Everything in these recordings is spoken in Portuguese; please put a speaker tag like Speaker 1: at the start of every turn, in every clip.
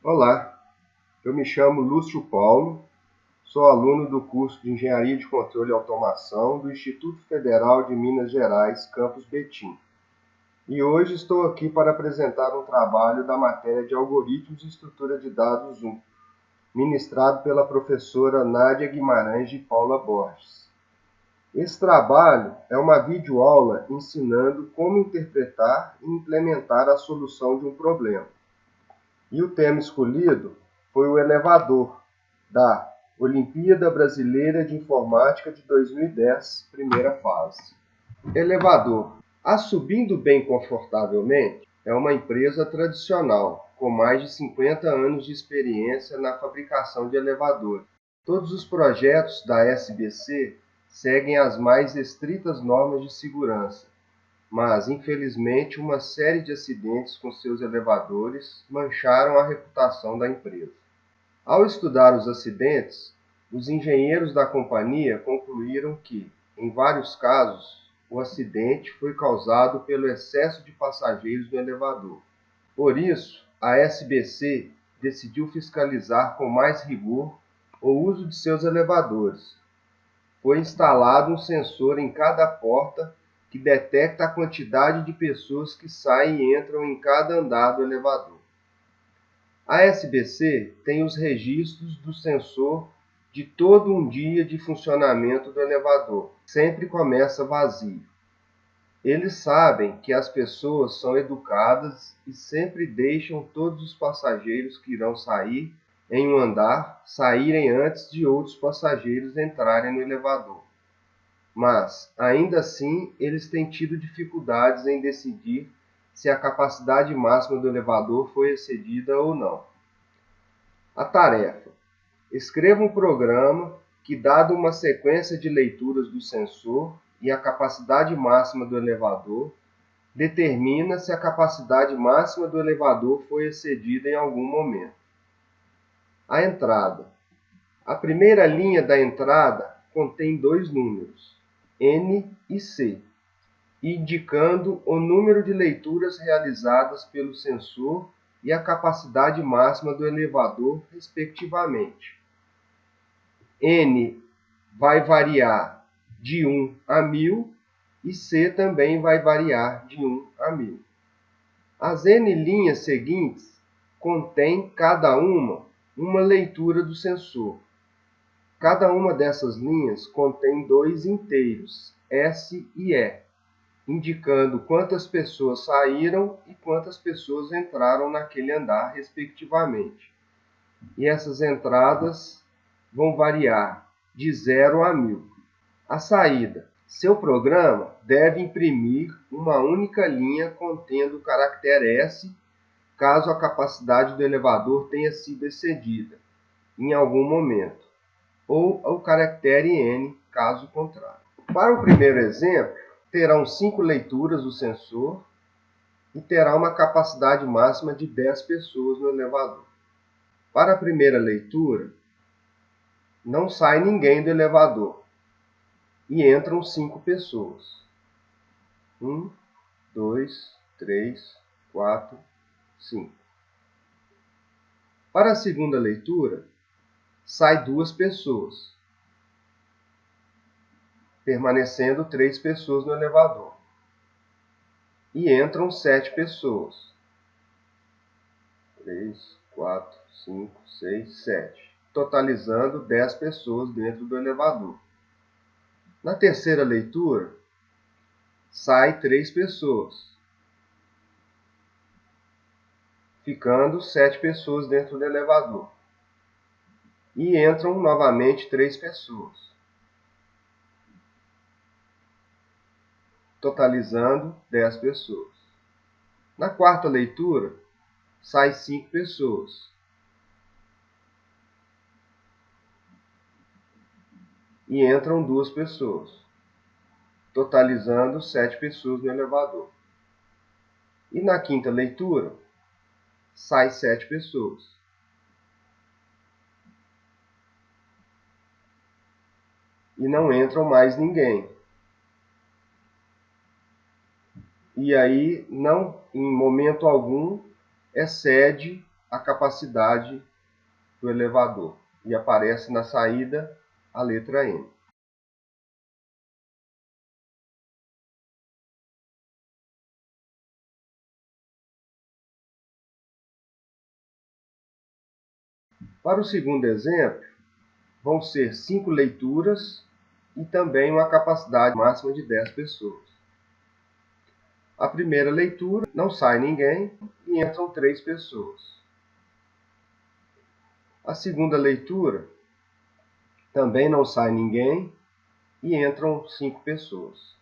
Speaker 1: Olá, eu me chamo Lúcio Paulo, sou aluno do curso de Engenharia de Controle e Automação do Instituto Federal de Minas Gerais, Campus Betim. E hoje estou aqui para apresentar um trabalho da matéria de Algoritmos e Estrutura de Dados 1, ministrado pela professora Nádia Guimarães de Paula Borges. Esse trabalho é uma videoaula ensinando como interpretar e implementar a solução de um problema. E o tema escolhido foi o elevador, da Olimpíada Brasileira de Informática de 2010, primeira fase. Elevador. A Subindo Bem Confortavelmente é uma empresa tradicional, com mais de 50 anos de experiência na fabricação de elevadores. Todos os projetos da SBC seguem as mais estritas normas de segurança, mas infelizmente uma série de acidentes com seus elevadores mancharam a reputação da empresa. Ao estudar os acidentes, os engenheiros da companhia concluíram que, em vários casos, o acidente foi causado pelo excesso de passageiros no elevador. Por isso, a SBC decidiu fiscalizar com mais rigor o uso de seus elevadores. Foi instalado um sensor em cada porta que detecta a quantidade de pessoas que saem e entram em cada andar do elevador. A SBC tem os registros do sensor de todo um dia de funcionamento do elevador. Sempre começa vazio. Eles sabem que as pessoas são educadas e sempre deixam todos os passageiros que irão sair em um andar saírem antes de outros passageiros entrarem no elevador. Mas, ainda assim, eles têm tido dificuldades em decidir se a capacidade máxima do elevador foi excedida ou não. A tarefa: escreva um programa que, dado uma sequência de leituras do sensor e a capacidade máxima do elevador, determina se a capacidade máxima do elevador foi excedida em algum momento. A entrada. A primeira linha da entrada contém dois números, N e C, indicando o número de leituras realizadas pelo sensor e a capacidade máxima do elevador, respectivamente. N vai variar de 1 a 1000 e C também vai variar de 1 a 1000. As N linhas seguintes contêm cada uma leitura do sensor. Cada uma dessas linhas contém dois inteiros, S e E, indicando quantas pessoas saíram e quantas pessoas entraram naquele andar, respectivamente. E essas entradas vão variar de 0 a 1000. A saída. Seu programa deve imprimir uma única linha contendo o caractere S, caso a capacidade do elevador tenha sido excedida em algum momento, ou o caractere N, caso contrário. Para o primeiro exemplo, terão 5 leituras do sensor e terá uma capacidade máxima de 10 pessoas no elevador. Para a primeira leitura, não sai ninguém do elevador e entram 5 pessoas. 1, 2, 3, 4, 5. Para a segunda leitura, sai 2 pessoas, permanecendo 3 pessoas no elevador. E entram 7 pessoas. 3, 4, 5, 6, 7. Totalizando 10 pessoas dentro do elevador. Na terceira leitura, sai 3 pessoas, ficando 7 pessoas dentro do elevador. E entram novamente 3 pessoas, totalizando 10 pessoas. Na quarta leitura, sai 5 pessoas. E entram 2 pessoas, totalizando 7 pessoas no elevador. E na quinta leitura, sai 7 pessoas. E não entram mais ninguém. E aí, não, em momento algum, excede a capacidade do elevador e aparece na saída a letra N. Para o segundo exemplo, vão ser 5 leituras e também uma capacidade máxima de 10 pessoas. A primeira leitura, não sai ninguém e entram 3 pessoas. A segunda leitura, também não sai ninguém e entram 5 pessoas,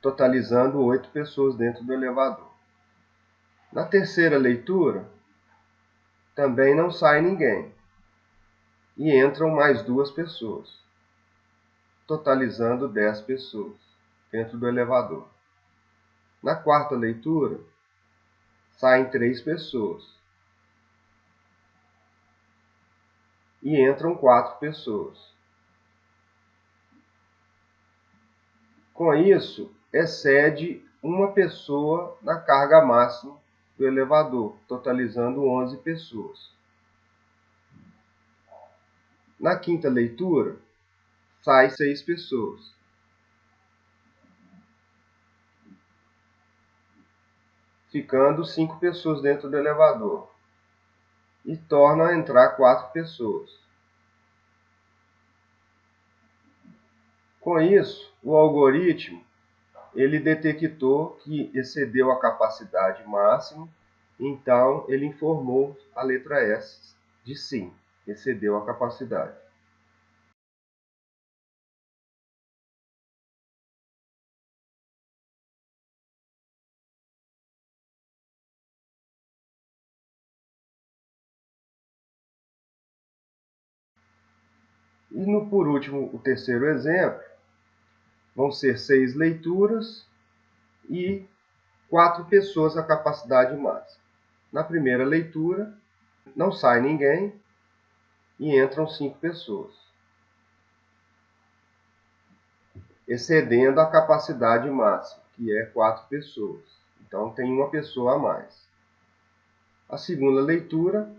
Speaker 1: totalizando 8 pessoas dentro do elevador. Na terceira leitura, também não sai ninguém e entram mais 2 pessoas, totalizando 10 pessoas dentro do elevador. Na quarta leitura, saem 3 pessoas e entram 4 pessoas. Com isso, excede uma pessoa na carga máxima do elevador, totalizando 11 pessoas. Na quinta leitura, sai 6 pessoas. Ficando 5 pessoas dentro do elevador. E torna a entrar 4 pessoas. Com isso, o algoritmo ele detectou que excedeu a capacidade máxima, então ele informou a letra S de sim, excedeu a capacidade. E por último, o terceiro exemplo, vão ser 6 leituras e 4 pessoas a capacidade máxima. Na primeira leitura, não sai ninguém e entram 5 pessoas, excedendo a capacidade máxima, que é 4 pessoas. Então tem uma pessoa a mais. A segunda leitura,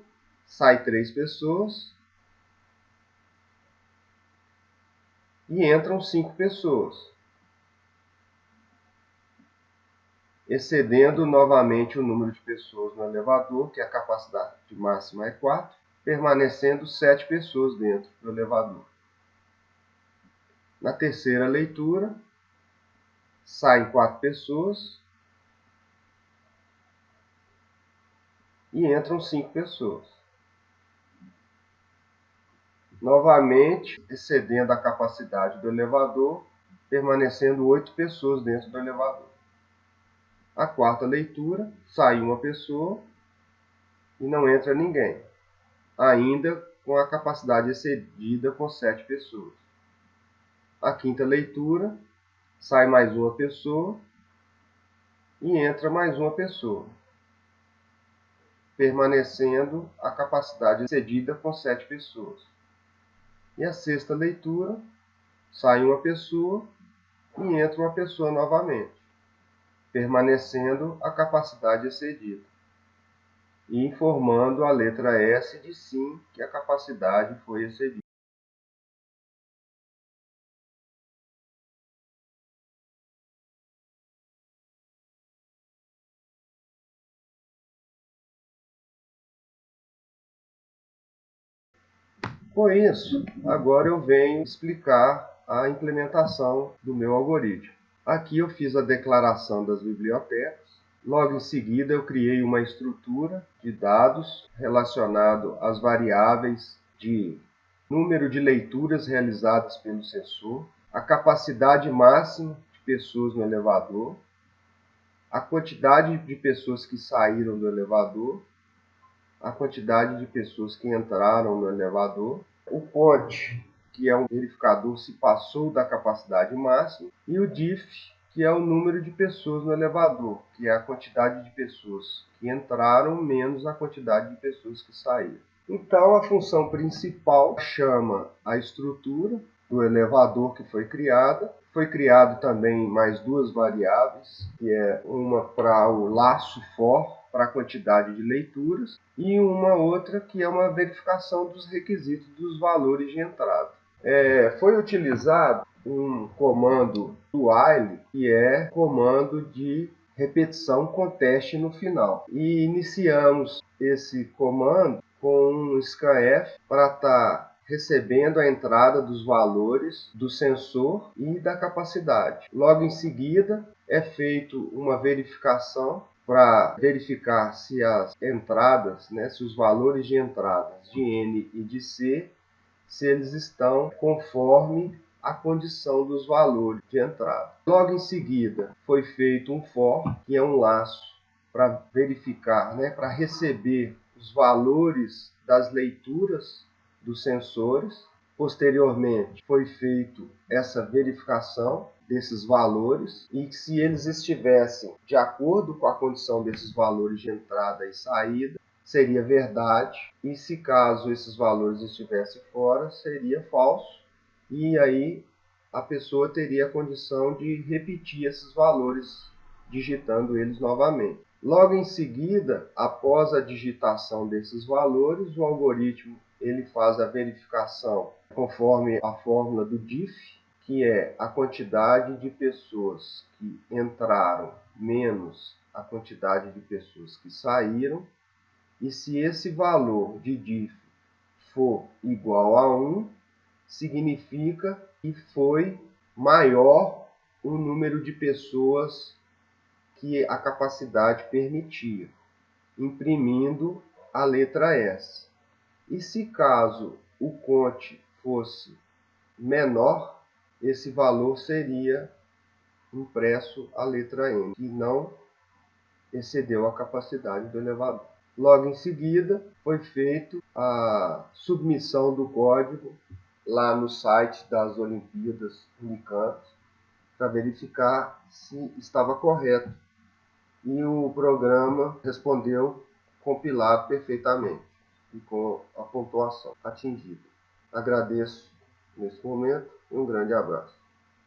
Speaker 1: sai 3 pessoas e entram 5 pessoas, excedendo novamente o número de pessoas no elevador, que a capacidade máxima é 4, permanecendo 7 pessoas dentro do elevador. Na terceira leitura, saem 4 pessoas e entram 5 pessoas, novamente excedendo a capacidade do elevador, permanecendo 8 pessoas dentro do elevador. A quarta leitura, sai uma pessoa e não entra ninguém, ainda com a capacidade excedida com 7 pessoas. A quinta leitura, sai mais uma pessoa e entra mais uma pessoa, permanecendo a capacidade excedida com 7 pessoas. E a sexta leitura, sai uma pessoa e entra uma pessoa novamente, permanecendo a capacidade excedida, e informando a letra S de sim, que a capacidade foi excedida. Com isso, agora eu venho explicar a implementação do meu algoritmo. Aqui eu fiz a declaração das bibliotecas. Logo em seguida, eu criei uma estrutura de dados relacionado às variáveis de número de leituras realizadas pelo sensor, a capacidade máxima de pessoas no elevador, a quantidade de pessoas que saíram do elevador, a quantidade de pessoas que entraram no elevador, o PONT, que é um verificador se passou da capacidade máxima, e o DIF, que é o número de pessoas no elevador, que é a quantidade de pessoas que entraram menos a quantidade de pessoas que saíram. Então, a função principal chama a estrutura do elevador que foi criada. Foi criado também mais 2 variáveis, que é uma para o laço for, para a quantidade de leituras, e uma outra que é uma verificação dos requisitos dos valores de entrada. Foi utilizado um comando do while, que é comando de repetição com teste no final. E iniciamos esse comando com um scanf para estar recebendo a entrada dos valores do sensor e da capacidade. Logo em seguida, é feito uma verificação para verificar se as entradas, se os valores de entradas de N e de C, se eles estão conforme a condição dos valores de entrada. Logo em seguida, foi feito um for, que é um laço para verificar, para receber os valores das leituras dos sensores. Posteriormente, foi feito essa verificação desses valores e se eles estivessem de acordo com a condição desses valores de entrada e saída, seria verdade, e se caso esses valores estivessem fora, seria falso, e aí a pessoa teria a condição de repetir esses valores, digitando eles novamente. Logo em seguida, após a digitação desses valores, o algoritmo ele faz a verificação conforme a fórmula do diff, que é a quantidade de pessoas que entraram menos a quantidade de pessoas que saíram, e se esse valor de diff for igual a 1, significa que foi maior o número de pessoas que a capacidade permitia, imprimindo a letra S. E se caso o count fosse menor, esse valor seria impresso a letra N, que não excedeu a capacidade do elevador. Logo em seguida, foi feita a submissão do código lá no site das Olimpíadas Unicamp para verificar se estava correto. E o programa respondeu compilado perfeitamente e com a pontuação atingida. Agradeço nesse momento e um grande abraço.